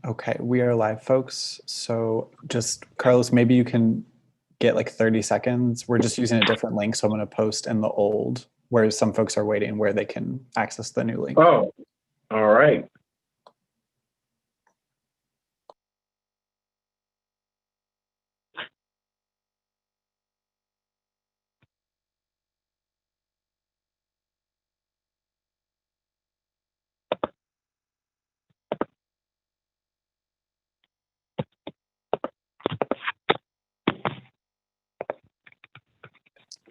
Okay, we are live, folks. So just, Carlos, maybe you can get like 30 seconds. We're just using a different link, so I'm going to post in the old, where some folks are waiting, where they can access the new link. Oh, all right.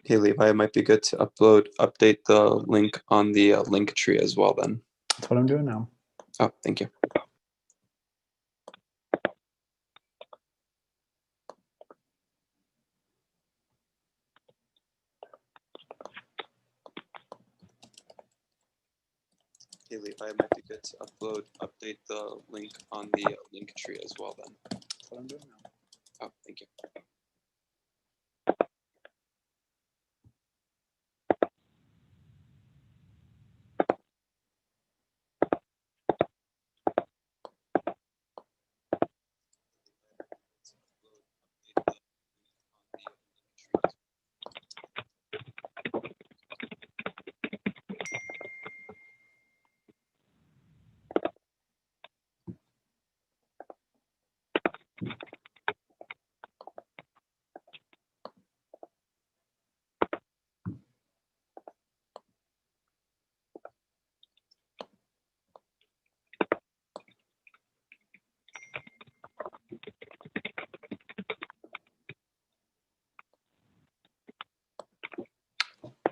Hey, Levi, it might be good to update the link on the link tree as well then. That's what I'm doing now. Oh, thank you. Hey, Levi, it might be good to update the link on the link tree as well then. That's what I'm doing now. Oh, thank you.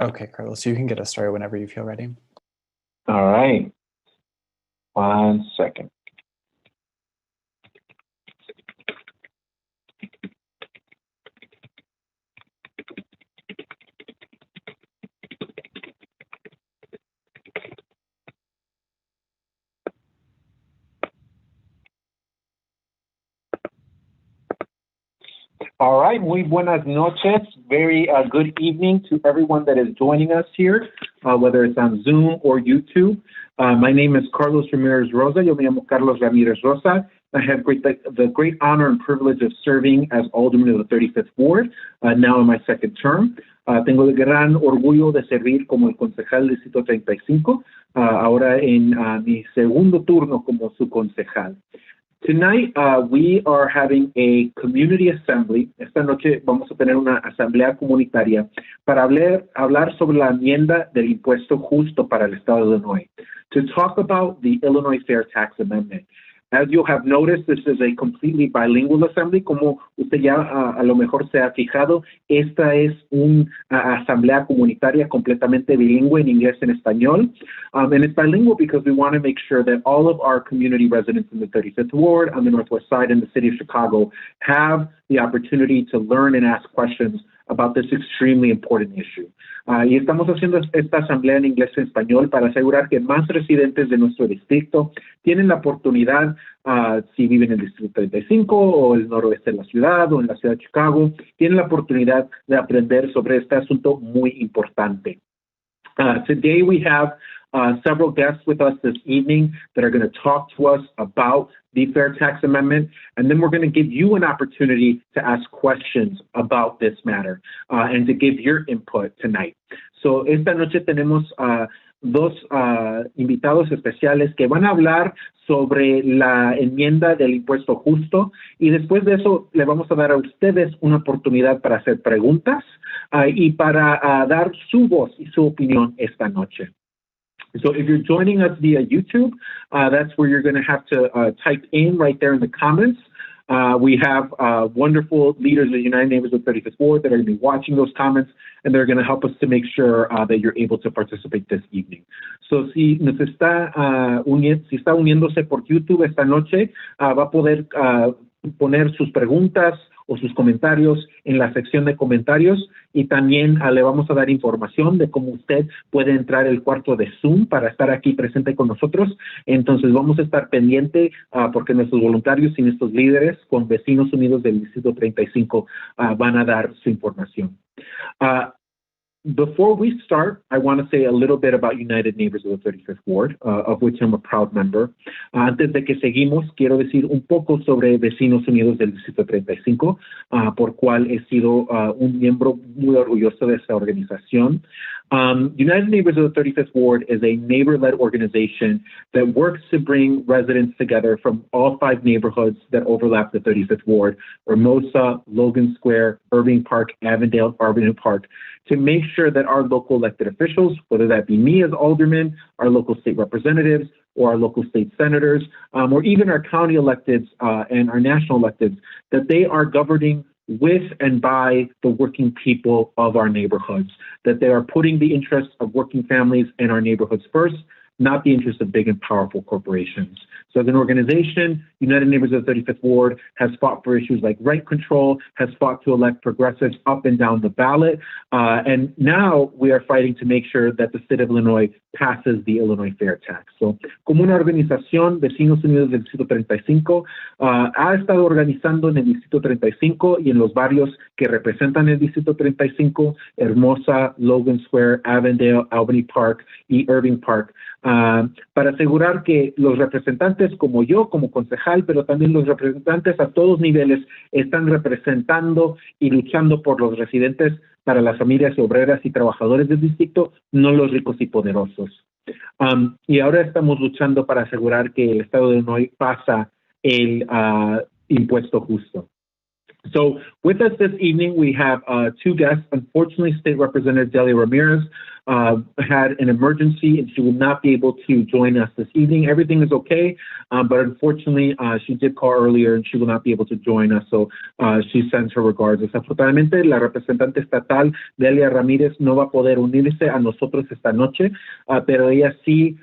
Okay, Carlos, you can get us started whenever you feel ready. All right. 1 second. All right, muy buenas noches. Very good evening to everyone that is joining us here, whether it's on Zoom or YouTube. My name is Carlos Ramirez Rosa. Yo me llamo Carlos Ramirez Rosa. I have the great honor and privilege of serving as Alderman of the 35th Ward, now in my second term. Tengo el gran orgullo de servir como el concejal del Distrito 35, ahora en mi segundo turno como su concejal. Tonight, we are having a community assembly. Esta noche vamos a tener una asamblea comunitaria para hablar sobre la enmienda del impuesto justo para el Estado de Illinois, to talk about the Illinois Fair Tax Amendment. As you have noticed, this is a completely bilingual assembly. Como usted ya a lo mejor se ha fijado, esta es una asamblea comunitaria completamente bilingüe en inglés y en español. And it's bilingual because we want to make sure that all of our community residents in the 35th Ward, on the Northwest Side, and the city of Chicago have the opportunity to learn and ask questions about this extremely important issue. Y estamos haciendo esta asamblea en inglés y en español para asegurar que más residentes de nuestro distrito tienen la oportunidad, si viven en el Distrito 35 o el noroeste de la ciudad o en la ciudad de Chicago, tienen la oportunidad de aprender sobre este asunto muy importante. Today we have several guests with us this evening that are going to talk to us about the Fair Tax Amendment, and then we're going to give you an opportunity to ask questions about this matter and to give your input tonight. So esta noche tenemos dos invitados especiales que van a hablar sobre la enmienda del impuesto justo, y después de eso le vamos a dar a ustedes una oportunidad para hacer preguntas y para dar su voz y su opinión esta noche. So if you're joining us via YouTube, that's where you're going to have to type in right there in the comments. We have wonderful leaders of the United Neighbors of 35th Ward that are going to be watching those comments, and they're going to help us to make sure that you're able to participate this evening. So si está uniéndose por YouTube esta noche, va a poder poner sus preguntas o sus comentarios en la sección de comentarios, y también le vamos a dar información de cómo usted puede entrar al cuarto de Zoom para estar aquí presente con nosotros. Entonces vamos a estar pendiente porque nuestros voluntarios y nuestros líderes con Vecinos Unidos del Distrito 35 van a dar su información. Before we start, I want to say a little bit about United Neighbors of the 35th Ward, of which I'm a proud member. Antes de que seguimos, quiero decir un poco sobre Vecinos Unidos del Distrito 35, por cual he sido un miembro muy orgulloso de esta organización. United Neighbors of the 35th Ward is a neighbor-led organization that works to bring residents together from all 5 neighborhoods that overlap the 35th Ward, Hermosa, Logan Square, Irving Park, Avondale, Arvin Park, to make sure that our local elected officials, whether that be me as alderman, our local state representatives, or our local state senators, or even our county electeds and our national electeds, that they are governing with and by the working people of our neighborhoods, that they are putting the interests of working families in our neighborhoods first, not the interests of big and powerful corporations. So as an organization, United Neighbors of the 35th Ward has fought for issues like rent control, has fought to elect progressives up and down the ballot, and now we are fighting to make sure that the state of Illinois passes the Illinois Fair Tax. So, como una organización, Vecinos Unidos del Distrito 35 ha estado organizando en el Distrito 35 y en los barrios que representan el Distrito 35, Hermosa, Logan Square, Avondale, Albany Park y Irving Park, para asegurar que los representantes como yo, como concejal, pero también los representantes a todos niveles están representando y luchando por los residentes, para las familias obreras y trabajadores del distrito, no los ricos y poderosos. Y ahora estamos luchando para asegurar que el Estado de Illinois pasa el impuesto justo. So with us this evening, we have 2 guests. Unfortunately, State Representative Delia Ramirez had an emergency and she will not be able to join us this evening. Everything is okay, but unfortunately, she did call earlier and she will not be able to join us, so she sends her regards. Desafortunadamente, la representante estatal Delia Ramírez no va a poder unirse a nosotros esta noche, pero ella sí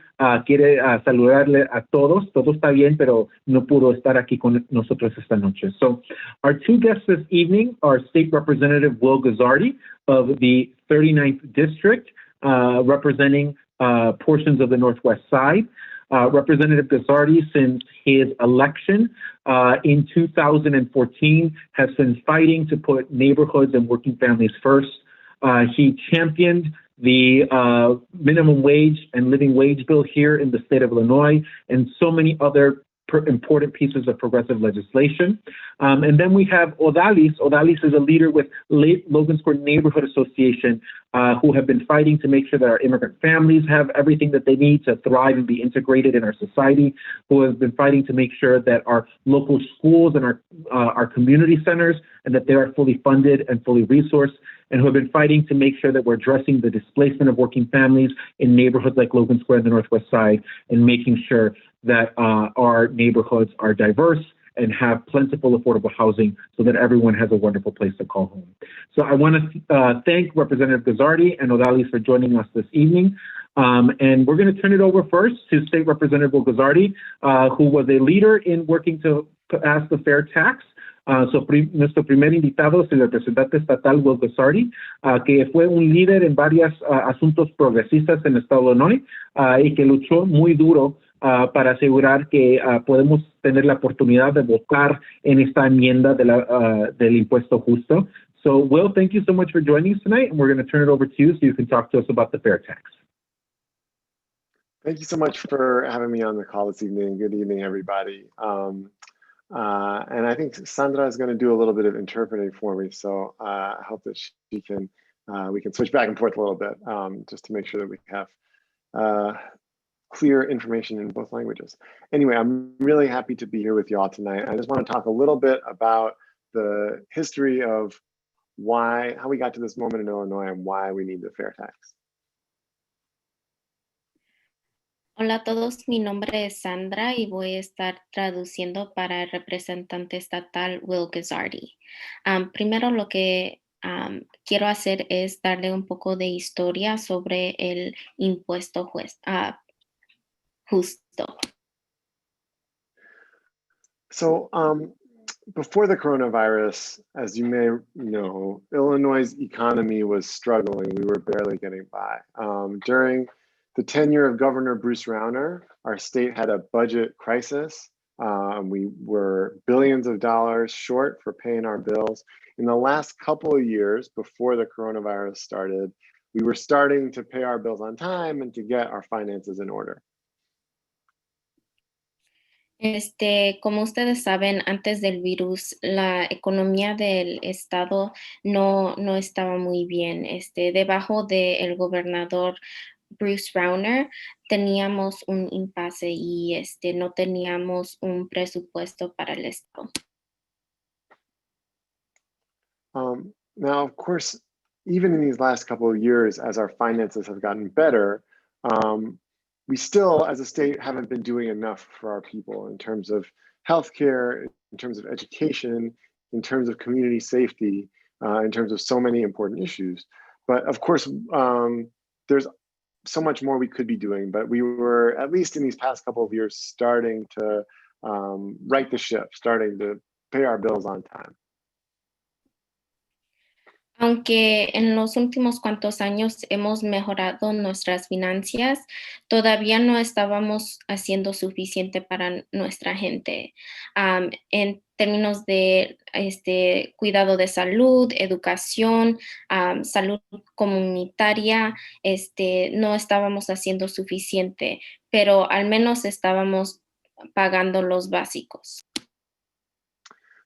quiere saludarle a todos. Todo está bien, pero no pudo estar aquí con nosotros esta noche. So our 2 guests this evening are State Representative Will Guzzardi of the 39th District, representing portions of the Northwest Side. Representative Guzzardi, since his election in 2014, has been fighting to put neighborhoods and working families first. He championed the minimum wage and living wage bill here in the state of Illinois, and so many other important pieces of progressive legislation. And then we have Odalis. Odalis is a leader with Logan Square Neighborhood Association, who have been fighting to make sure that our immigrant families have everything that they need to thrive and be integrated in our society, who has been fighting to make sure that our local schools and our community centers, and that they are fully funded and fully resourced, and who have been fighting to make sure that we're addressing the displacement of working families in neighborhoods like Logan Square and the Northwest Side, and making sure that our neighborhoods are diverse and have plentiful affordable housing so that everyone has a wonderful place to call home. So I want to thank Representative Guzzardi and Odalis for joining us this evening. And we're going to turn it over first to State Representative Will Guzzardi, who was a leader in working to pass the fair tax. Nuestro primer invitado es el representante estatal Will Guzzardi, que fue un líder en varios asuntos progresistas en el estado de Illinois y que luchó muy duro para asegurar que podemos tener la oportunidad de votar en esta enmienda del impuesto justo. So, Will, thank you so much for joining us tonight, and we're going to turn it over to you so you can talk to us about the fair tax. Thank you so much for having me on the call this evening. Good evening, everybody. And I think Sandra is going to do a little bit of interpreting for me, so I hope that she can, we can switch back and forth a little bit, just to make sure that we have clear information in both languages. Anyway, I'm really happy to be here with you all tonight. I just want to talk a little bit about the history of how we got to this moment in Illinois and why we need the fair tax. Hola a todos, mi nombre es Sandra y voy a estar traduciendo para el representante estatal Will Guzzardi. Primero lo que quiero hacer es darle un poco de historia sobre el impuesto justo. So before the coronavirus, as you may know, Illinois' economy was struggling. We were barely getting by. During the tenure of Governor Bruce Rauner, our state had a budget crisis. We were billions of dollars short for paying our bills. In the last couple of years before the coronavirus started, we were starting to pay our bills on time and to get our finances in order. Como ustedes saben, antes del virus, la economía del estado no estaba muy bien. Debajo del gobernador Bruce Rauner, teníamos un impasse y no teníamos un presupuesto para el estado. Now, of course, even in these last couple of years, as our finances have gotten better, we still, as a state, haven't been doing enough for our people in terms of healthcare, in terms of education, in terms of community safety, in terms of so many important issues. But of course, there's so much more we could be doing, but we were, at least in these past couple of years, starting to right the ship, starting to pay our bills on time. Aunque en los últimos cuantos años hemos mejorado nuestras finanzas, todavía no estábamos haciendo suficiente para nuestra gente. En términos de cuidado de salud, educación, salud comunitaria, no estábamos haciendo suficiente, pero al menos estábamos pagando los básicos.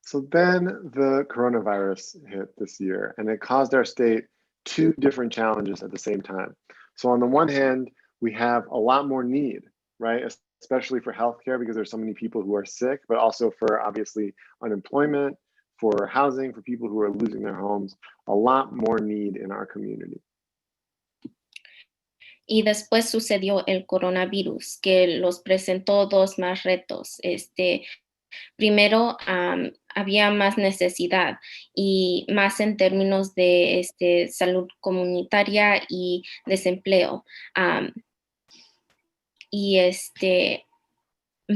So then the coronavirus hit this year, and it caused our state two different challenges at the same time. So on the one hand, we have a lot more need, right? Especially for healthcare, because there's so many people who are sick, but also for obviously unemployment, for housing, for people who are losing their homes, a lot more need in our community. Y después sucedió el coronavirus, que los presentó dos más retos. Primero, había más necesidad y más en términos de salud comunitaria y desempleo. I'm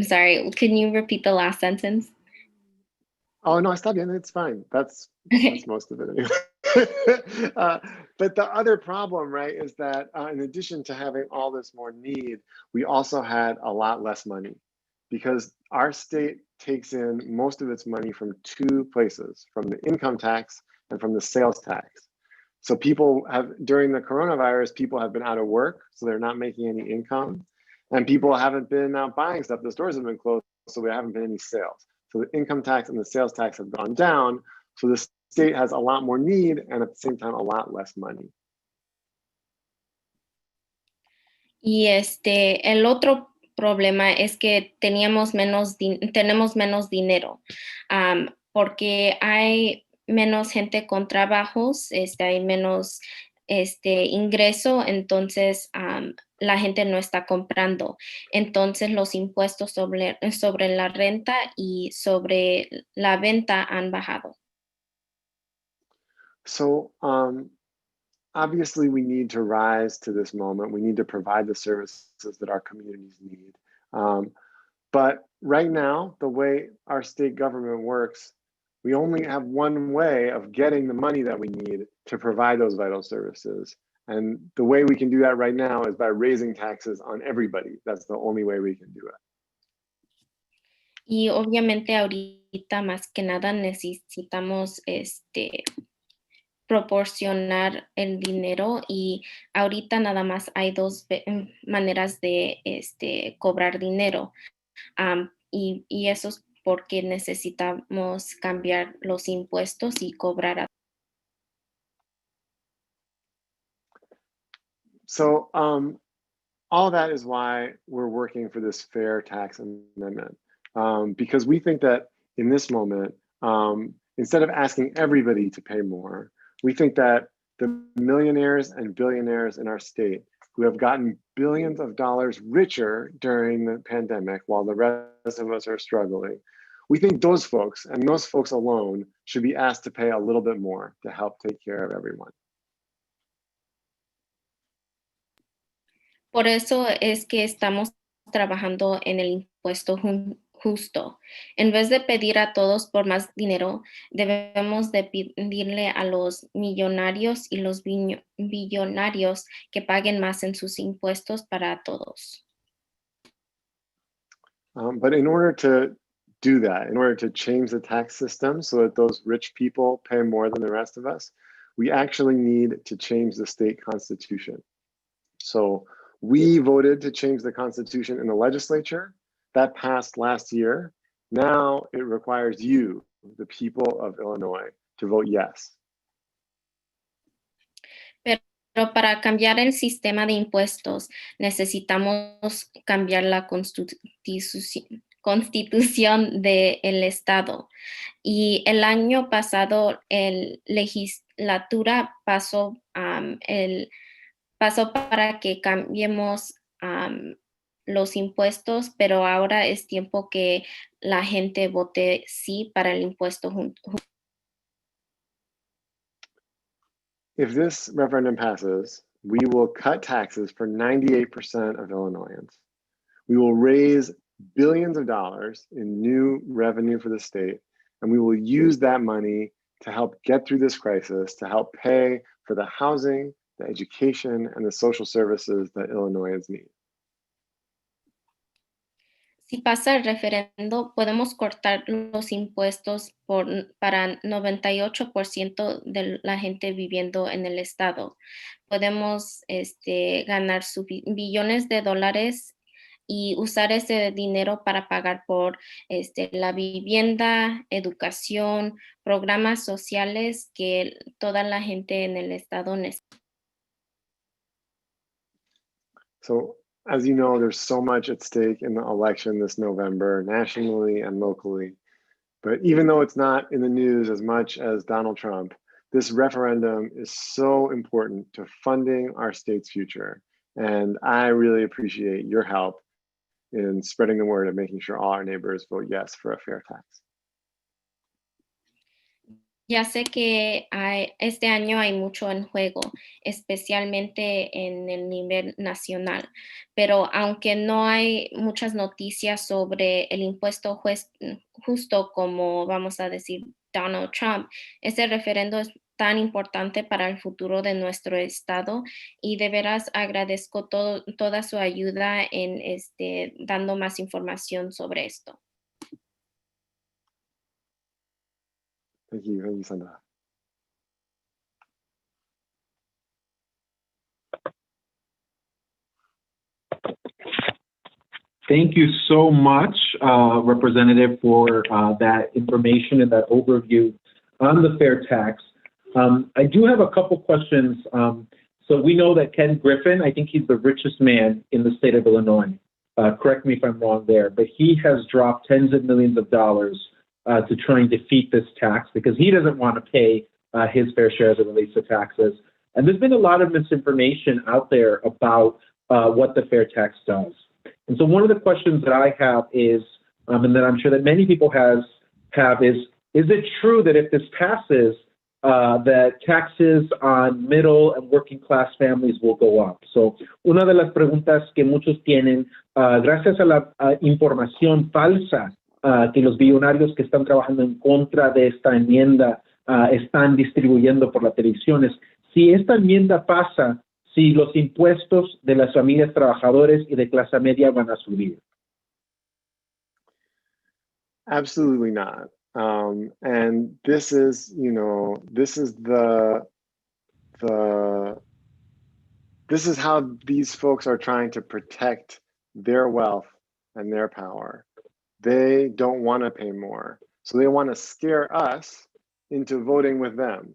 sorry, can you repeat the last sentence? Oh, no, está bien, it's fine. That's most of it anyway. But the other problem, right, is that in addition to having all this more need, we also had a lot less money, because our state takes in most of its money from two places, from the income tax and from the sales tax. So people have, during the coronavirus, people have been out of work, so they're not making any income. And people haven't been out buying stuff. The stores have been closed, so there haven't been any sales. So the income tax and the sales tax have gone down. So the state has a lot more need and at the same time, a lot less money. Y el otro problema es que tenemos menos dinero, porque hay menos gente con trabajos, hay menos ingreso, entonces la gente no está comprando. Entonces los impuestos sobre la renta y sobre la venta han bajado. So obviously we need to rise to this moment. We need to provide the services that our communities need. But right now, the way our state government works, we only have one way of getting the money that we need to provide those vital services. And the way we can do that right now is by raising taxes on everybody. That's the only way we can do it. Y obviamente ahorita más que nada necesitamos proporcionar el dinero, y ahorita nada más hay dos maneras de cobrar dinero, y eso es porque necesitamos cambiar los impuestos y cobrar. So all that is why we're working for this fair tax amendment, because we think that in this moment, instead of asking everybody to pay more, we think that the millionaires and billionaires in our state who have gotten billions of dollars richer during the pandemic while the rest of us are struggling, we think those folks and those folks alone should be asked to pay a little bit more to help take care of everyone. Por eso es que estamos trabajando en el impuesto justo. En vez de pedir a todos por más dinero, debemos de pedirle a los millonarios y los billonarios que paguen más en sus impuestos para todos. But in order to do that, in order to change the tax system so that those rich people pay more than the rest of us, we actually need to change the state constitution. So we voted to change the constitution in the legislature. That passed last year. Now it requires you, the people of Illinois, to vote yes. Pero para cambiar el sistema de impuestos necesitamos cambiar la constitución del estado. Y el año pasado la legislatura pasó para que cambiemos los impuestos, pero ahora es tiempo que la gente vote sí para el impuesto. If this referendum passes, we will cut taxes for 98% of Illinoisans. We will raise billions of dollars in new revenue for the state, and we will use that money to help get through this crisis, to help pay for the housing, the education, and the social services that Illinoisans need. Si pasa el referendo, podemos cortar los impuestos para 98% de la gente viviendo en el estado. Podemos ganar billones de dólares y usar ese dinero para pagar por la vivienda, educación, programas sociales que toda la gente en el estado necesita. So, as you know, there's so much at stake in the election this November, nationally and locally. But even though it's not in the news as much as Donald Trump, this referendum is so important to funding our state's future. And I really appreciate your help in spreading the word and making sure all our neighbors vote yes for a fair tax. Ya sé que este año hay mucho en juego, especialmente en el nivel nacional, pero aunque no hay muchas noticias sobre el impuesto justo como vamos a decir Donald Trump, este referendo es tan importante para el futuro de nuestro estado y de veras agradezco toda su ayuda en dando más información sobre esto. Thank you, Sandra. Thank you so much, Representative, for that information and that overview on the fair tax. I do have a couple questions. So we know that Ken Griffin, I think he's the richest man in the state of Illinois. Correct me if I'm wrong there, but he has dropped tens of millions of dollars to try and defeat this tax because he doesn't want to pay his fair share as it relates to taxes. And there's been a lot of misinformation out there about what the fair tax does. And so one of the questions that I have is, and that I'm sure that many people have is it true that if this passes, that taxes on middle and working class families will go up? So una de las preguntas que muchos tienen, gracias a la información falsa que los billonarios que están trabajando en contra de esta enmienda están distribuyendo por la televisión, es si esta enmienda pasa, si los impuestos de las familias trabajadores y de clase media van a subir. Absolutely not. And this is, this is how these folks are trying to protect their wealth and their power. They don't want to pay more. So they want to scare us into voting with them.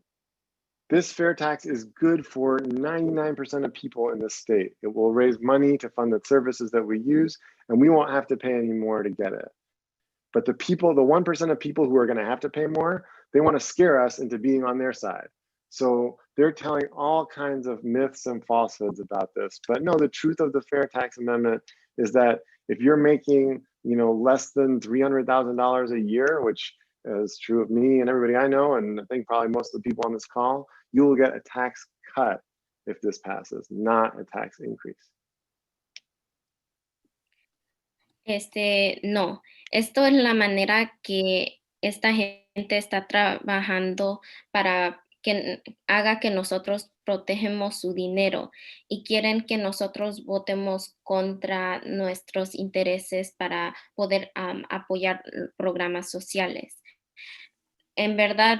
This fair tax is good for 99% of people in this state. It will raise money to fund the services that we use, and we won't have to pay any more to get it. But the 1% of people who are going to have to pay more, they want to scare us into being on their side. So they're telling all kinds of myths and falsehoods about this. But no, the truth of the Fair Tax Amendment is that if you're making, less than $300,000 a year, which is true of me and everybody I know, and I think probably most of the people on this call, you will get a tax cut if this passes, not a tax increase. No, esto es la manera que esta gente está trabajando para que haga que nosotros protegemos su dinero y quieren que nosotros votemos contra nuestros intereses para poder apoyar programas sociales. en verdad,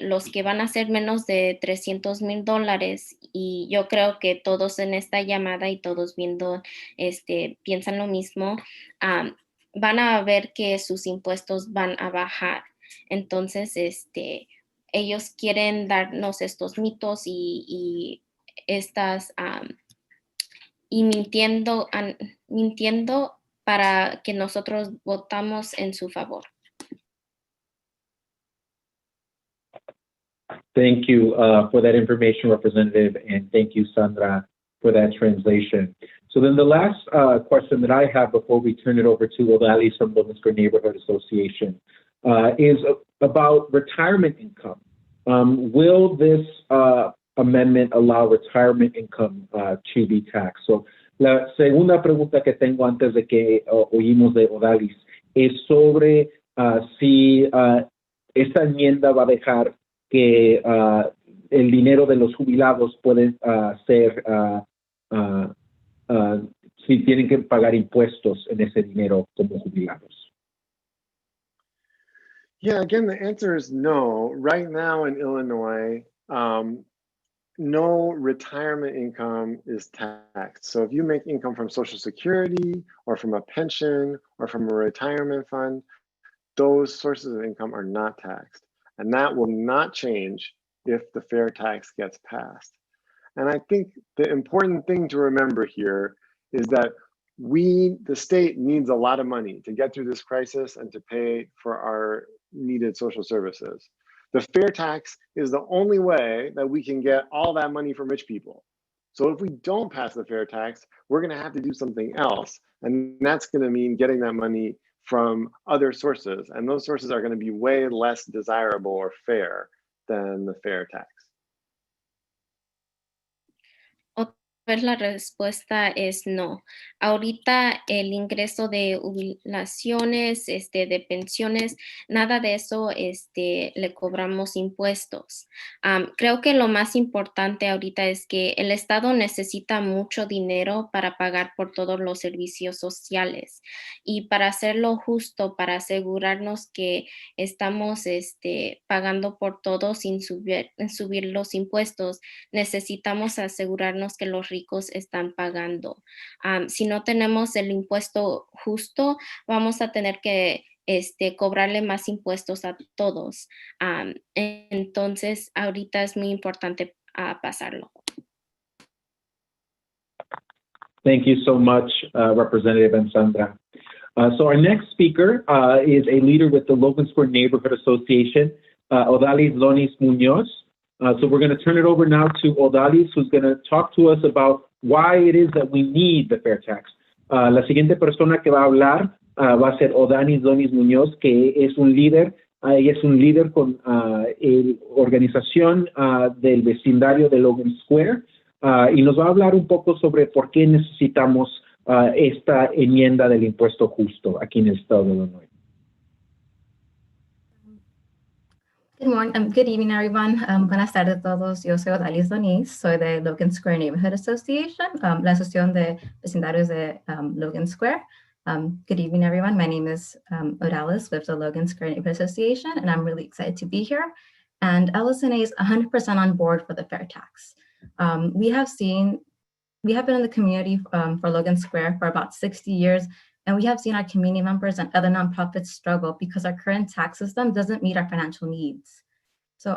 los que van a ser menos de $300,000, y yo creo que todos en esta llamada y todos viendo, piensan lo mismo, van a ver que sus impuestos van a bajar. Entonces, ellos quieren darnos estos mitos y estas, y mintiendo para que nosotros votamos en su favor. Thank you for that information, Representative, and thank you, Sandra, for that translation. So then the last question that I have before we turn it over to Odalis from Logan Square Neighborhood Association is about retirement income. Will this amendment allow retirement income to be taxed? So la segunda pregunta que tengo antes de que oímos de Odalis es sobre si esta enmienda va a dejar que el dinero de los jubilados puede ser, si tienen que pagar impuestos en ese dinero como jubilados. Yeah, again, the answer is no. Right now in Illinois, no retirement income is taxed. So if you make income from Social Security or from a pension or from a retirement fund, those sources of income are not taxed. And that will not change if the fair tax gets passed. And I think the important thing to remember here is that the state needs a lot of money to get through this crisis and to pay for our needed social services. The fair tax is the only way that we can get all that money from rich people. So if we don't pass the fair tax, we're going to have to do something else. And that's going to mean getting that money from other sources. And those sources are going to be way less desirable or fair than the fair tax. Pues la respuesta es no. Ahorita el ingreso de jubilaciones, de pensiones, nada de eso, le cobramos impuestos. Creo que lo más importante ahorita es que el Estado necesita mucho dinero para pagar por todos los servicios sociales, y para hacerlo justo, para asegurarnos que estamos, pagando por todo sin subir los impuestos, necesitamos asegurarnos que los ricos están pagando. Si no tenemos el impuesto justo, vamos a tener que cobrarle más impuestos a todos. Entonces, ahorita es muy importante pasarlo. Thank you so much, Representative Sandra. So our next speaker is a leader with the Logan Square Neighborhood Association, Odalis Lonis Munoz. So we're going to turn it over now to Odalis, who's going to talk to us about why it is that we need the fair tax. La siguiente persona que va a hablar va a ser Odalis Lonis Munoz, que es un líder. Ella es un líder con organización del vecindario de Logan Square, y nos va a hablar un poco sobre por qué necesitamos esta enmienda del impuesto justo aquí en el estado de Illinois. Good morning, good evening, everyone. Buenas tardes a todos. Yo soy Odalis Lonis, soy de Logan Square Neighborhood Association, la asociación de vecindarios de Logan Square. Good evening, everyone. My name is Odalis with the Logan Square Neighborhood Association, and I'm really excited to be here. And LSNA is 100% on board for the fair tax. We have been in the community for Logan Square for about 60 years, and we have seen our community members and other nonprofits struggle because our current tax system doesn't meet our financial needs. So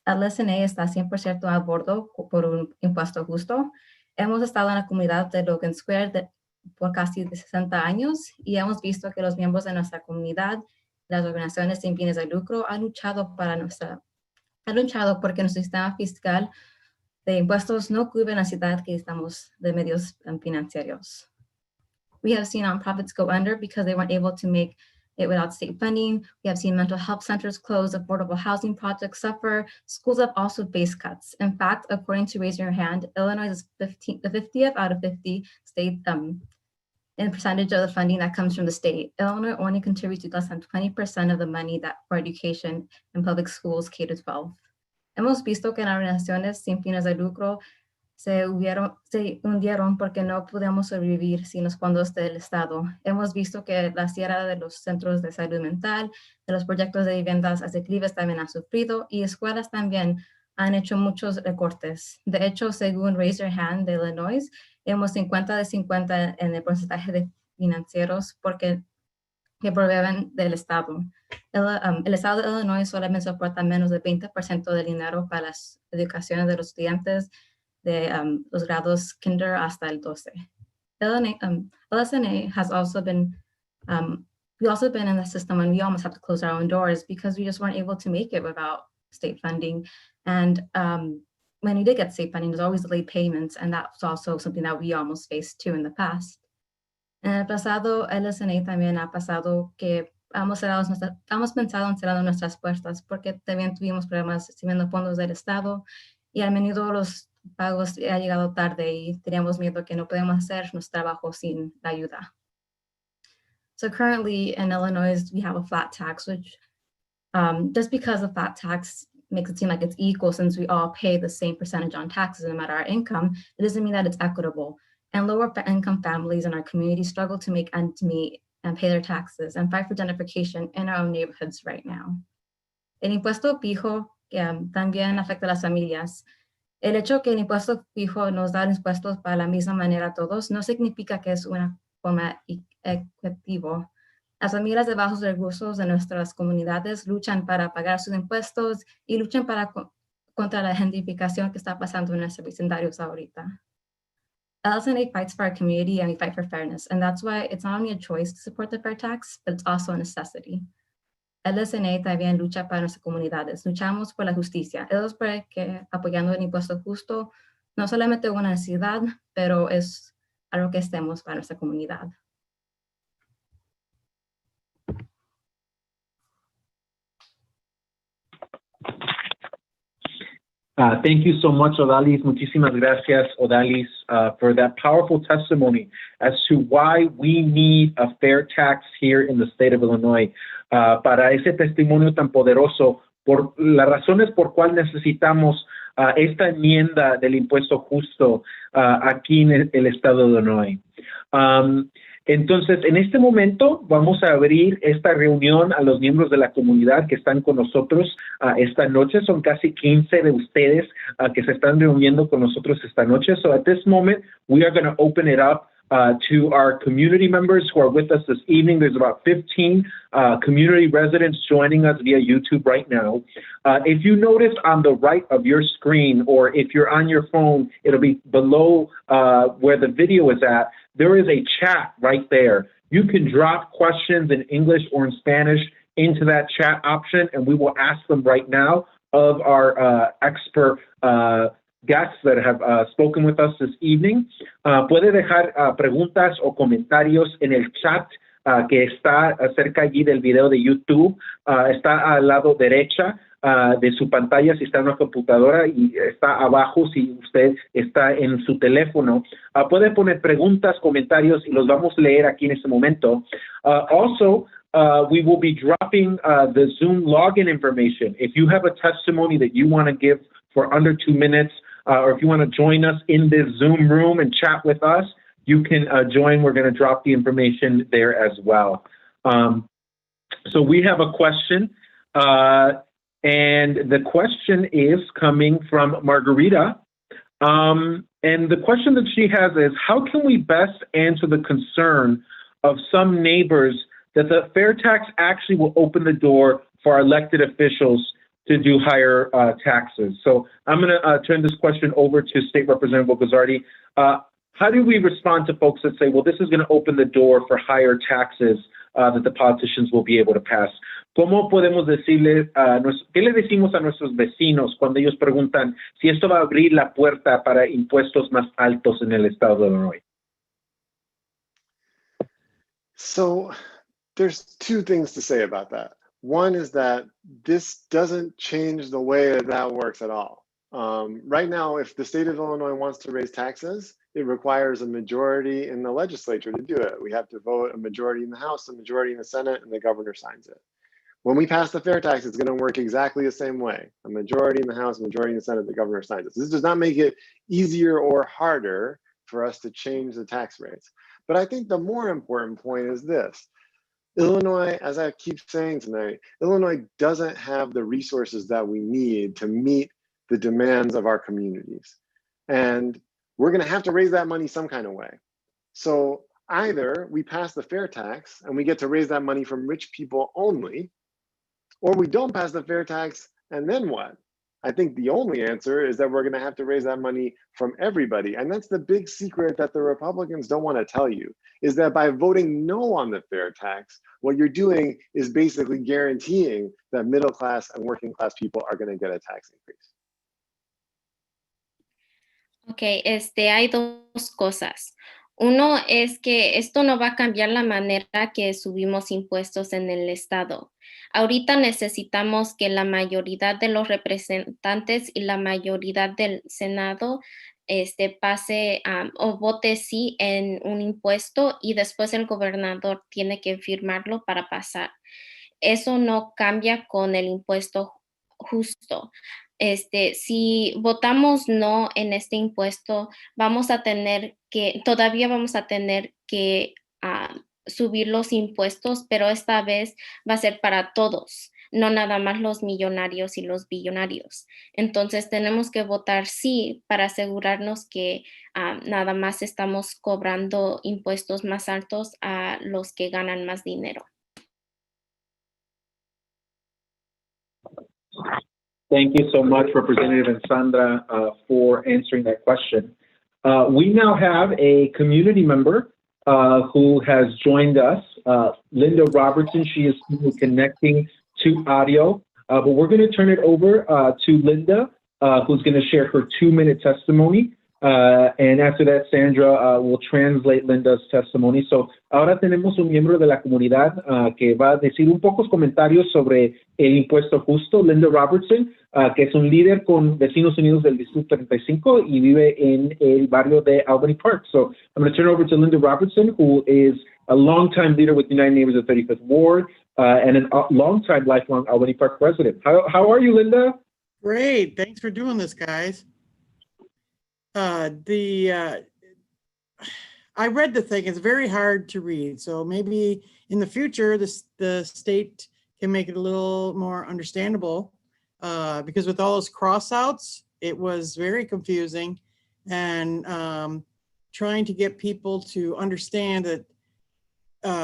LSNA está 100% a bordo por un impuesto justo. Hemos estado en la comunidad de Logan Square por casi 60 años y hemos visto que los miembros de nuestra comunidad, las organizaciones sin fines de lucro, han luchado porque nuestro sistema fiscal de impuestos no cubre la necesidad que estamos de medios financieros. We have seen nonprofits go under because they weren't able to make it without state funding. We have seen mental health centers close, affordable housing projects suffer. Schools have also faced cuts. In fact, according to Raise Your Hand, Illinois is the 50th out of 50 states in percentage of the funding that comes from the state. Illinois only contributes to less than 20% of the money that for education in public schools K-12. Hemos visto que en organizaciones sin fines de lucro se hundieron porque no pudimos sobrevivir sin los fondos del Estado. Hemos visto que la cierre de los centros de salud mental, de los proyectos de viviendas asequibles también han sufrido y escuelas también han hecho muchos recortes. De hecho, según Raise Your Hand de Illinois, hemos 50 de 50 en el porcentaje de financieros que proveen del Estado. El Estado de Illinois solamente soporta menos del 20% del dinero para las educaciones de los estudiantes de los grados kinder hasta el 12. LSNA has also been, we've also been in the system and we almost have to close our own doors because we just weren't able to make it without state funding. And when we did get state funding, there's always delayed payments, and that's also something that we almost faced too in the past. En el pasado, LSNA también ha pasado que hemos pensado en cerrar nuestras puertas porque también tuvimos problemas recibiendo fondos del Estado y a menudo los pagos han llegado tarde y teníamos miedo que no podemos hacer nuestro trabajo sin la ayuda. So currently in Illinois, we have a flat tax, which just because the flat tax makes it seem like it's equal since we all pay the same percentage on taxes no matter our income, it doesn't mean that it's equitable. And lower income families in our community struggle to make ends meet and pay their taxes and fight for gentrification in our own neighborhoods right now. El impuesto fijo también afecta a las familias. El hecho que el impuesto fijo nos da impuestos para la misma manera a todos no significa que es una forma equitativa. Las familias de bajos recursos de nuestras comunidades luchan para pagar sus impuestos y luchan contra la gentrificación que está pasando en nuestros vecindarios ahorita. LSNA fights for our community and we fight for fairness, and that's why it's not only a choice to support the fair tax, but it's also a necessity. LSNA también lucha para nuestras comunidades. Luchamos por la justicia. Es por que apoyando el impuesto justo no solamente una necesidad, pero es algo que estemos para nuestra comunidad. Thank you so much, Odalis. Muchísimas gracias, Odalis, for that powerful testimony as to why we need a fair tax here in the state of Illinois. Para ese testimonio tan poderoso, por las razones por cual necesitamos esta enmienda del impuesto justo aquí en el estado de Illinois. Entonces, en este momento vamos a abrir esta reunión a los miembros de la comunidad que están con nosotros esta noche. Son casi 15 de ustedes que se están reuniendo con nosotros esta noche. So at this moment, we are going to open it up to our community members who are with us this evening. There's about 15 community residents joining us via YouTube right now. If you notice on the right of your screen, or if you're on your phone, it'll be below where the video is at. There is a chat right there. You can drop questions in English or in Spanish into that chat option, and we will ask them right now of our expert guests that have spoken with us this evening. Puede dejar preguntas o comentarios en el chat que está cerca allí del video de YouTube. Está al lado derecha de su pantalla si está en una computadora y está abajo si usted está en su teléfono. Puede poner preguntas, comentarios y los vamos a leer aquí en este momento. Also, we will be dropping the Zoom login information. If you have a testimony that you want to give for under 2 minutes, or if you want to join us in this Zoom room and chat with us, you can join. We're going to drop the information there as well. So we have a question, and the question is coming from Margarita. And the question that she has is, how can we best answer the concern of some neighbors that the fair tax actually will open the door for our elected officials to do higher taxes? So I'm going to turn this question over to State Representative Guzzardi. How do we respond to folks that say, well, this is going to open the door for higher taxes that the politicians will be able to pass? ¿Cómo podemos decirle, qué le decimos a nuestros vecinos cuando ellos preguntan si esto va a abrir la puerta para impuestos más altos en el estado de Illinois? So there's two things to say about that. One is that this doesn't change the way that works at all. Right now, if the state of Illinois wants to raise taxes, it requires a majority in the legislature to do it. We have to vote a majority in the House, a majority in the Senate, and the governor signs it. When we pass the fair tax, it's going to work exactly the same way. A majority in the House, majority in the Senate, the governor signs it. This does not make it easier or harder for us to change the tax rates. But I think the more important point is this. Illinois, as I keep saying tonight, Illinois doesn't have the resources that we need to meet the demands of our communities. And we're going to have to raise that money some kind of way. So either we pass the fair tax and we get to raise that money from rich people only, or we don't pass the fair tax, and then what? I think the only answer is that we're going to have to raise that money from everybody. And that's the big secret that the Republicans don't want to tell you, is that by voting no on the fair tax, what you're doing is basically guaranteeing that middle class and working class people are going to get a tax increase. Ok, hay dos cosas. Uno es que esto no va a cambiar la manera que subimos impuestos en el estado. Ahorita necesitamos que la mayoría de los representantes y la mayoría del Senado pase o vote sí en un impuesto y después el gobernador tiene que firmarlo para pasar. Eso no cambia con el impuesto justo. Si votamos no en este impuesto, todavía vamos a tener que subir los impuestos, pero esta vez va a ser para todos, no nada más los millonarios y los billonarios. Entonces tenemos que votar sí para asegurarnos que nada más estamos cobrando impuestos más altos a los que ganan más dinero. Thank you so much, Representative Sandra, for answering that question. We now have a community member who has joined us, Linda Robertson. She is connecting to audio, but we're going to turn it over to Linda, who's going to share her 2-minute testimony. And after that, Sandra will translate Linda's testimony. So ahora tenemos un miembro de la comunidad que va a decir un pocos comentarios sobre el impuesto justo, Linda Robertson, que es un líder con Vecinos Unidos del Distrito 35 y vive en el barrio de Albany Park. So I'm going to turn it over to Linda Robertson, who is a longtime leader with United Neighbors of 35th Ward and a longtime lifelong Albany Park resident. How are you, Linda? Great. Thanks for doing this, guys. I read the thing. It's very hard to read. So maybe in the future, the state can make it a little more understandable because with all those crossouts, it was very confusing and trying to get people to understand that,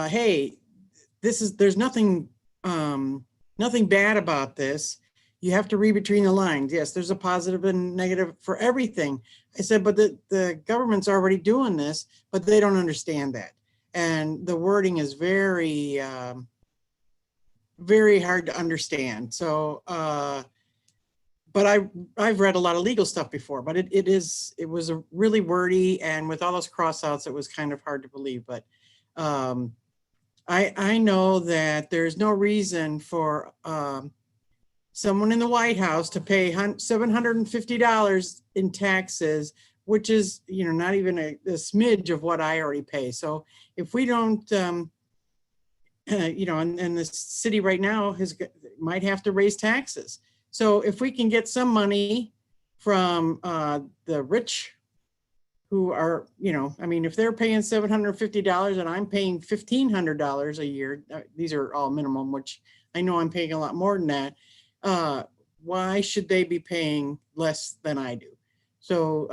hey, there's nothing bad about this. You have to read between the lines. Yes, there's a positive and negative for everything. I said, but the government's already doing this, but they don't understand that. And the wording is very, very hard to understand. So, but I've read a lot of legal stuff before, but it was a really wordy, and with all those crossouts, it was kind of hard to believe. But I know that there's no reason for someone in the White House to pay $750 in taxes, which is, not even a smidge of what I already pay. So if we don't, and the city right now might have to raise taxes. So if we can get some money from the rich who are, if they're paying $750 and I'm paying $1,500 a year, these are all minimum, which I know I'm paying a lot more than that. Why should they be paying less than I do? So,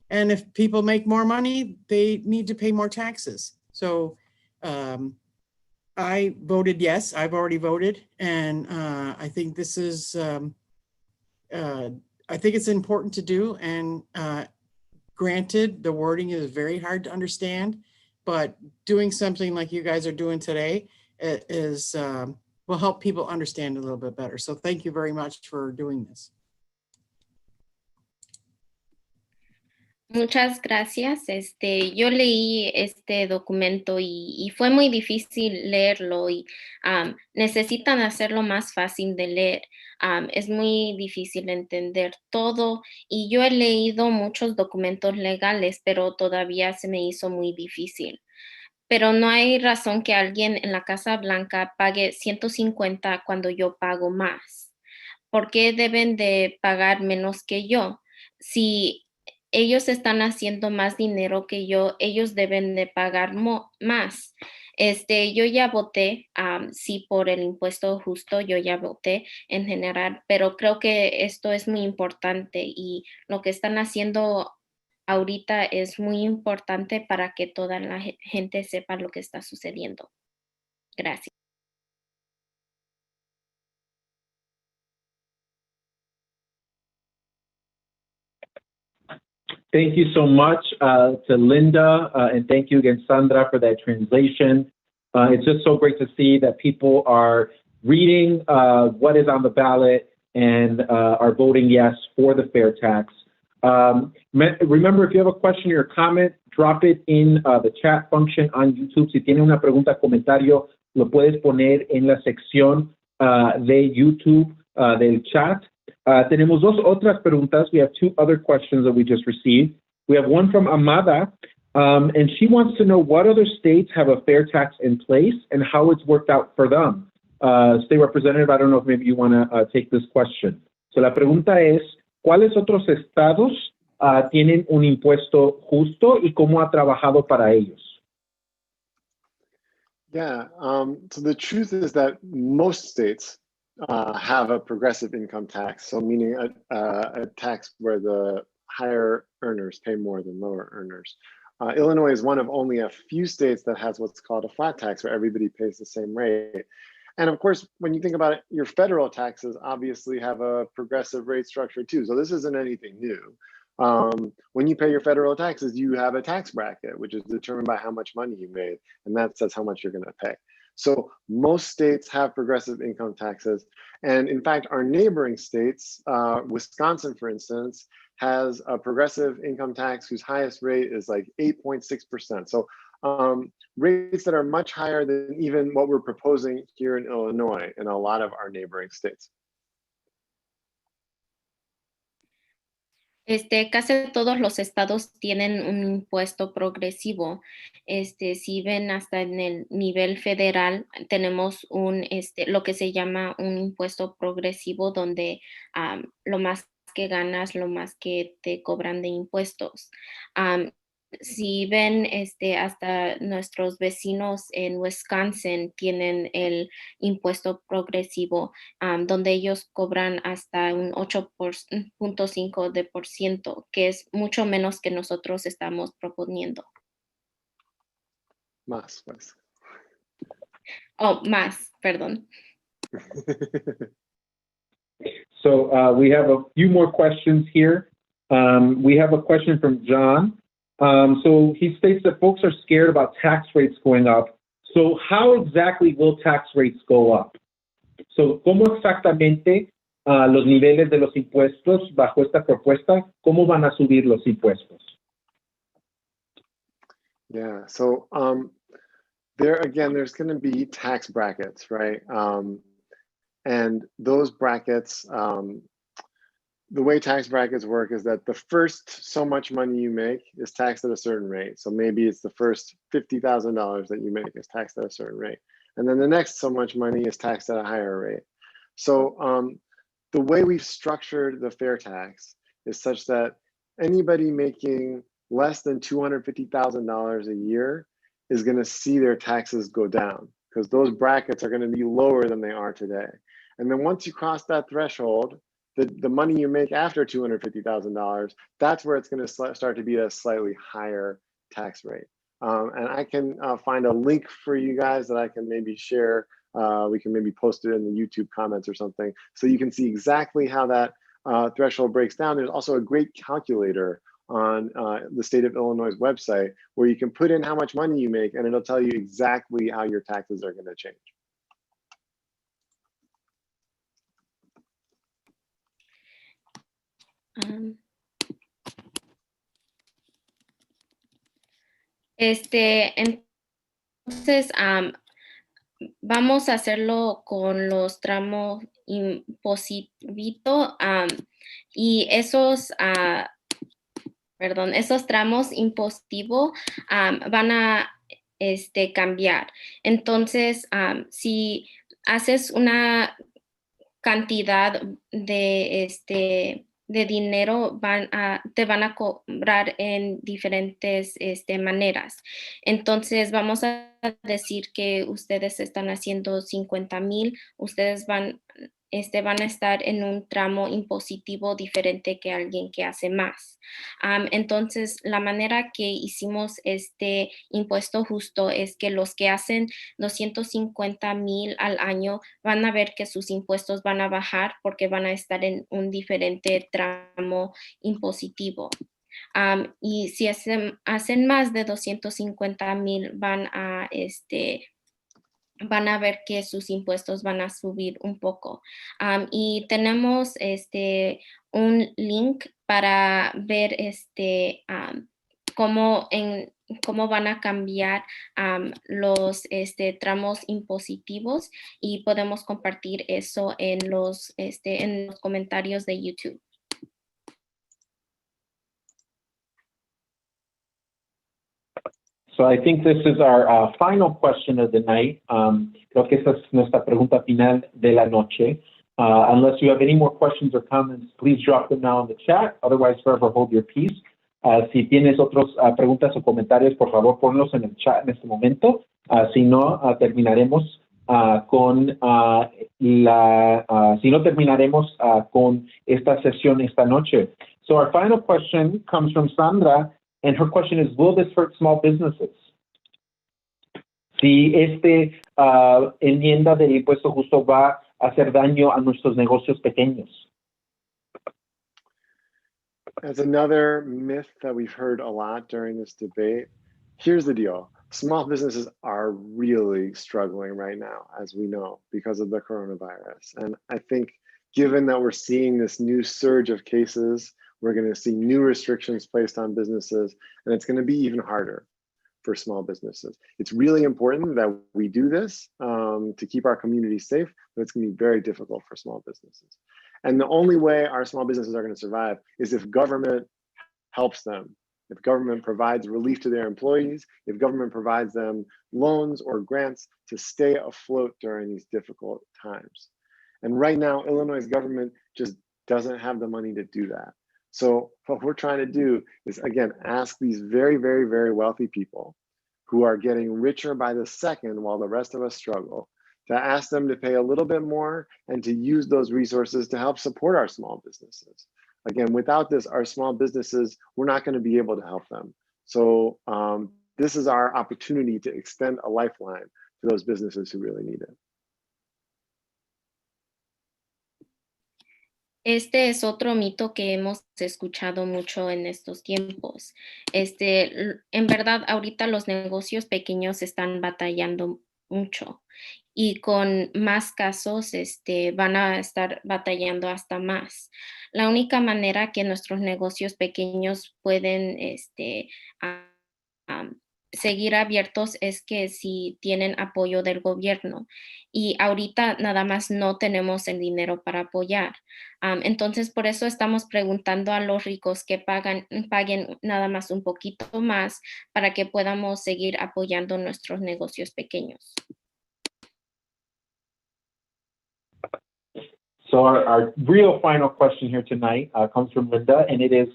and if people make more money, they need to pay more taxes. So I voted yes, I've already voted. And I think this is, I think it's important to do. And granted, the wording is very hard to understand, but doing something like you guys are doing today is, will help people understand a little bit better. So thank you very much for doing this. Muchas gracias. Yo leí este documento y fue muy difícil leerlo y necesitan hacerlo más fácil de leer. Es muy difícil entender todo y yo he leído muchos documentos legales, pero todavía se me hizo muy difícil. pero no hay razón que alguien en la Casa Blanca pague 150 cuando yo pago más. ¿Por qué deben de pagar menos que yo? Si ellos están haciendo más dinero que yo, ellos deben de pagar más. Yo ya voté, sí, por el impuesto justo, yo ya voté en general, pero creo que esto es muy importante y lo que están haciendo ahorita es muy importante para que toda la gente sepa lo que está sucediendo. Gracias. Thank you so much to Linda, and thank you again, Sandra, for that translation. It's just so great to see that people are reading what is on the ballot and are voting yes for the fair tax. Remember, if you have a question or comment, drop it in the chat function on YouTube. Si tiene una pregunta o comentario, lo puedes poner en la sección de YouTube del chat. Tenemos dos otras preguntas. We have two other questions that we just received. We have one from Amada, and she wants to know what other states have a fair tax in place and how it's worked out for them. State Representative, I don't know if maybe you want to take this question. So la pregunta es, ¿cuáles otros estados tienen un impuesto justo y cómo ha trabajado para ellos? Yeah, so the truth is that most states have a progressive income tax, so meaning a tax where the higher earners pay more than lower earners. Illinois is one of only a few states that has what's called a flat tax, where everybody pays the same rate. And of course, when you think about it, your federal taxes obviously have a progressive rate structure too. So this isn't anything new. When you pay your federal taxes, you have a tax bracket, which is determined by how much money you made, and that says how much you're going to pay. So most states have progressive income taxes. And in fact, our neighboring states, Wisconsin, for instance, has a progressive income tax whose highest rate is like 8.6%. So rates that are much higher than even what we're proposing here in Illinois and a lot of our neighboring states. Casi todos los estados tienen un impuesto progresivo. Si ven hasta en el nivel federal, tenemos lo que se llama un impuesto progresivo, donde lo más que ganas, lo más que te cobran de impuestos. Si ven, hasta nuestros vecinos en Wisconsin tienen el impuesto progresivo, donde ellos cobran hasta un 8.5%, que es mucho menos que nosotros estamos proponiendo. Más, pues. Oh, más, perdón. So we have a few more questions here. We have a question from John. So he states that folks are scared about tax rates going up. So how exactly will tax rates go up? So, ¿cómo exactamente los niveles de los impuestos bajo esta propuesta, cómo van a subir los impuestos? Yeah, so there again, there's going to be tax brackets, right? And those brackets, the way tax brackets work is that the first so much money you make is taxed at a certain rate. So maybe it's the first $50,000 that you make is taxed at a certain rate. And then the next so much money is taxed at a higher rate. So the way we've structured the fair tax is such that anybody making less than $250,000 a year is going to see their taxes go down because those brackets are going to be lower than they are today. And then once you cross that threshold, the money you make after $250,000, that's where it's going to start to be a slightly higher tax rate. And I can find a link for you guys that I can maybe share. We can maybe post it in the YouTube comments or something, so you can see exactly how that threshold breaks down. There's also a great calculator on the state of Illinois' website where you can put in how much money you make, and it'll tell you exactly how your taxes are going to change. Entonces, vamos a hacerlo con los tramos impositivo y esos tramos impositivos van a cambiar. Entonces, si haces una cantidad de dinero, te van a cobrar en diferentes maneras. Entonces, vamos a decir que ustedes están haciendo 50,000, ustedes van a estar en un tramo impositivo diferente que alguien que hace más. Entonces, la manera que hicimos este impuesto justo es que los que hacen 250,000 al año van a ver que sus impuestos van a bajar porque van a estar en un diferente tramo impositivo. Y si hacen más de 250,000, van a ver que sus impuestos van a subir un poco. Y tenemos un link para ver cómo van a cambiar los tramos impositivos, y podemos compartir eso en los comentarios de YouTube. So I think this is our final question of the night. Creo que esta es nuestra pregunta final de la noche. Unless you have any more questions or comments, please drop them now in the chat. Otherwise, forever hold your peace. Si tienes otras preguntas o comentarios, por favor, ponlos en el chat en este momento. Si no, terminaremos con esta sesión esta noche. So our final question comes from Sandra, and her question is, will this hurt small businesses? Si enmienda del impuesto justo va a hacer daño a nuestros negocios pequeños. As another myth that we've heard a lot during this debate, here's the deal. Small businesses are really struggling right now, as we know, because of the coronavirus. And I think given that we're seeing this new surge of cases, we're going to see new restrictions placed on businesses, and it's going to be even harder for small businesses. It's really important that we do this to keep our community safe, but it's going to be very difficult for small businesses. And the only way our small businesses are going to survive is if government helps them, if government provides relief to their employees, if government provides them loans or grants to stay afloat during these difficult times. And right now, Illinois' government just doesn't have the money to do that. So what we're trying to do is, again, ask these very, very, very wealthy people who are getting richer by the second while the rest of us struggle, to ask them to pay a little bit more and to use those resources to help support our small businesses. Again, without this, our small businesses, we're not going to be able to help them. So this is our opportunity to extend a lifeline to those businesses who really need it. Este es otro mito que hemos escuchado mucho en estos tiempos. En verdad, ahorita los negocios pequeños están batallando mucho, y con más casos van a estar batallando hasta más. La única manera que nuestros negocios pequeños pueden seguir abiertos es que si tienen apoyo del gobierno, y ahorita nada más no tenemos el dinero para apoyar. Entonces, por eso estamos preguntando a los ricos que paguen nada más un poquito más para que podamos seguir apoyando nuestros negocios pequeños. So our real final question here tonight comes from Linda, and it is,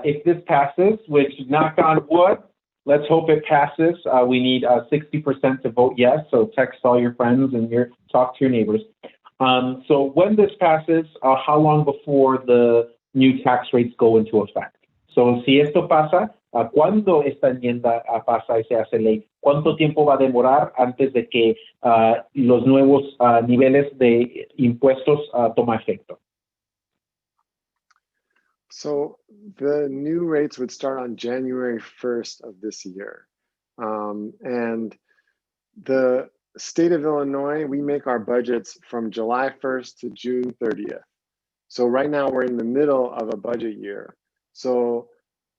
if this passes, which knock on wood, let's hope it passes. We need 60% to vote yes, so text all your friends and talk to your neighbors. So when this passes, how long before the new tax rates go into effect? So si esto pasa, ¿cuándo esta enmienda pasa y se hace ley? ¿Cuánto tiempo va a demorar antes de que los nuevos niveles de impuestos toma efecto? So the new rates would start on January 1st of this year. And the state of Illinois, we make our budgets from July 1st to June 30th. So right now we're in the middle of a budget year. So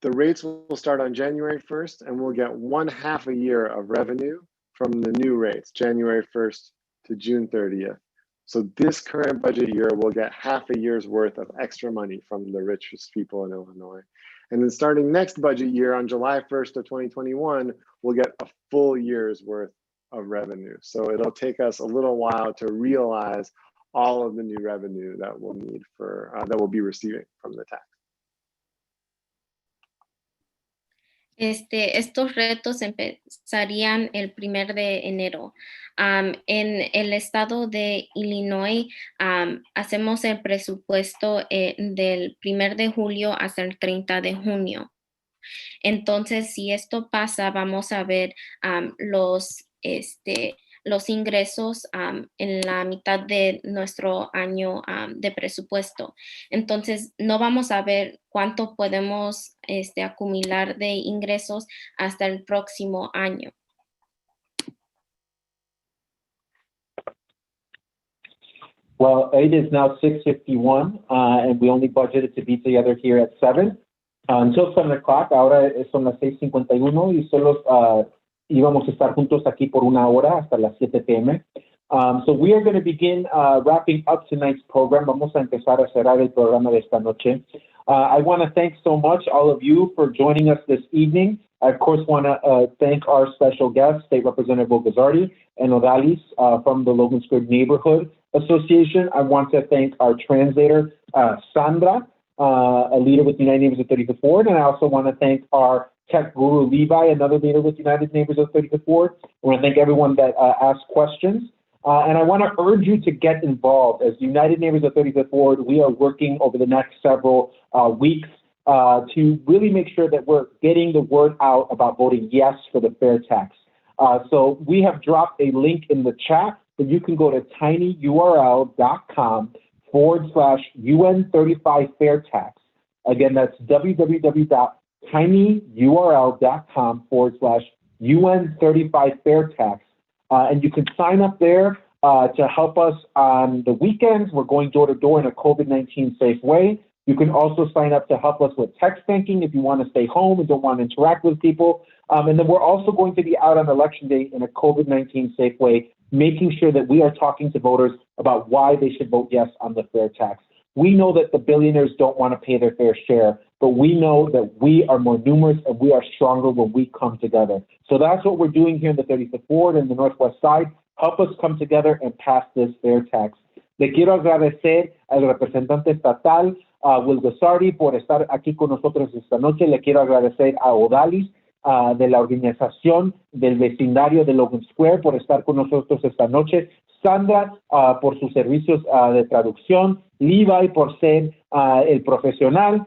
the rates will start on January 1st, and we'll get 1/2 a year of revenue from the new rates, January 1st to June 30th. So this current budget year will get 1/2 a year's worth of extra money from the richest people in Illinois. And then starting next budget year on July 1st of 2021, we'll get a full year's worth of revenue. So it'll take us a little while to realize all of the new revenue that we'll need for, that we'll be receiving from the tax. Estos retos empezarían el 1 de enero. En el estado de Illinois, hacemos el presupuesto del 1 de julio hasta el 30 de junio. Entonces, si esto pasa, vamos a ver los ingresos en la mitad de nuestro año de presupuesto. Entonces, no vamos a ver cuánto podemos acumular de ingresos hasta el próximo año. Well, it is now 6:51, and we only budgeted to be together here at 7. Until 7 o'clock, ahora son las 6:51 y solo íbamos a estar juntos aquí por 1 hora hasta las 7 p.m. So we are going to begin wrapping up tonight's program. Vamos a empezar a cerrar el programa de esta noche. I want to thank so much all of you for joining us this evening. I, of course, want to thank our special guests, State Representative Guzardi and Odalis from the Logan Square Neighborhood Association. I want to thank our translator, Sandra, a leader with the United Neighbors of 35th Ward. And I also want to thank our tech guru, Levi, another leader with United Neighbors of 35th Ward. I want to thank everyone that asked questions. And I want to urge you to get involved. As United Neighbors of 35th Ward, we are working over the next several weeks to really make sure that we're getting the word out about voting yes for the fair tax. So we have dropped a link in the chat that you can go to tinyurl.com/UN35 fair tax. Again, that's www.tinyurl.com/UN35 fair tax. And you can sign up there to help us on the weekends. We're going door to door in a COVID-19 safe way. You can also sign up to help us with text banking if you want to stay home and don't want to interact with people. And then we're also going to be out on election day in a COVID-19 safe way, making sure that we are talking to voters about why they should vote yes on the fair tax. We know that the billionaires don't want to pay their fair share, but we know that we are more numerous and we are stronger when we come together. So that's what we're doing here in the 35th Ward and the Northwest Side. Help us come together and pass this fair tax. Le quiero agradecer al representante estatal, Will Guzardi, por estar aquí con nosotros esta noche. Le quiero agradecer a Odalis, de la organización del vecindario de Logan Square, por estar con nosotros esta noche. Sandra, por sus servicios de traducción. Levi, por ser el profesional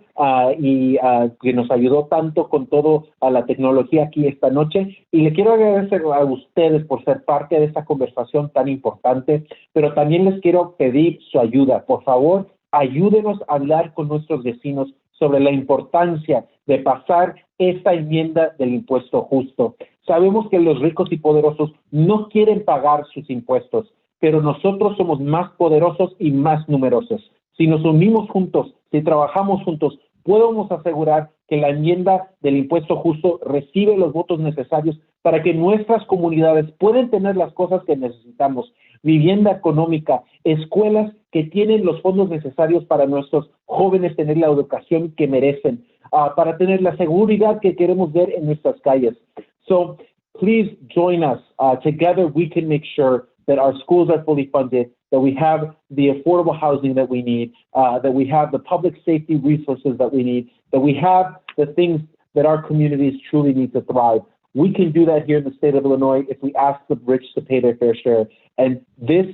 y que nos ayudó tanto con todo la tecnología aquí esta noche. Y le quiero agradecer a ustedes por ser parte de esta conversación tan importante, pero también les quiero pedir su ayuda. Por favor, ayúdenos a hablar con nuestros vecinos sobre la importancia de pasar esta enmienda del impuesto justo. Sabemos que los ricos y poderosos no quieren pagar sus impuestos, pero nosotros somos más poderosos y más numerosos. Si nos unimos juntos, si trabajamos juntos, podemos asegurar que la enmienda del impuesto justo recibe los votos necesarios para que nuestras comunidades puedan tener las cosas que necesitamos: vivienda económica, escuelas que tienen los fondos necesarios para nuestros jóvenes tener la educación que merecen, para tener la seguridad que queremos ver en nuestras calles. So please join us. Together we can make sure that our schools are fully funded, that we have the affordable housing that we need, that we have the public safety resources that we need, that we have the things that our communities truly need to thrive. We can do that here in the state of Illinois if we ask the rich to pay their fair share. And this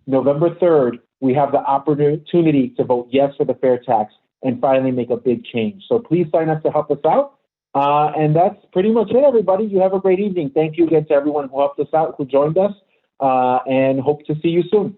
November 3rd, we have the opportunity to vote yes for the fair tax and finally make a big change. So please sign up to help us out. And that's pretty much it, everybody. You have a great evening. Thank you again to everyone who helped us out, who joined us, and hope to see you soon.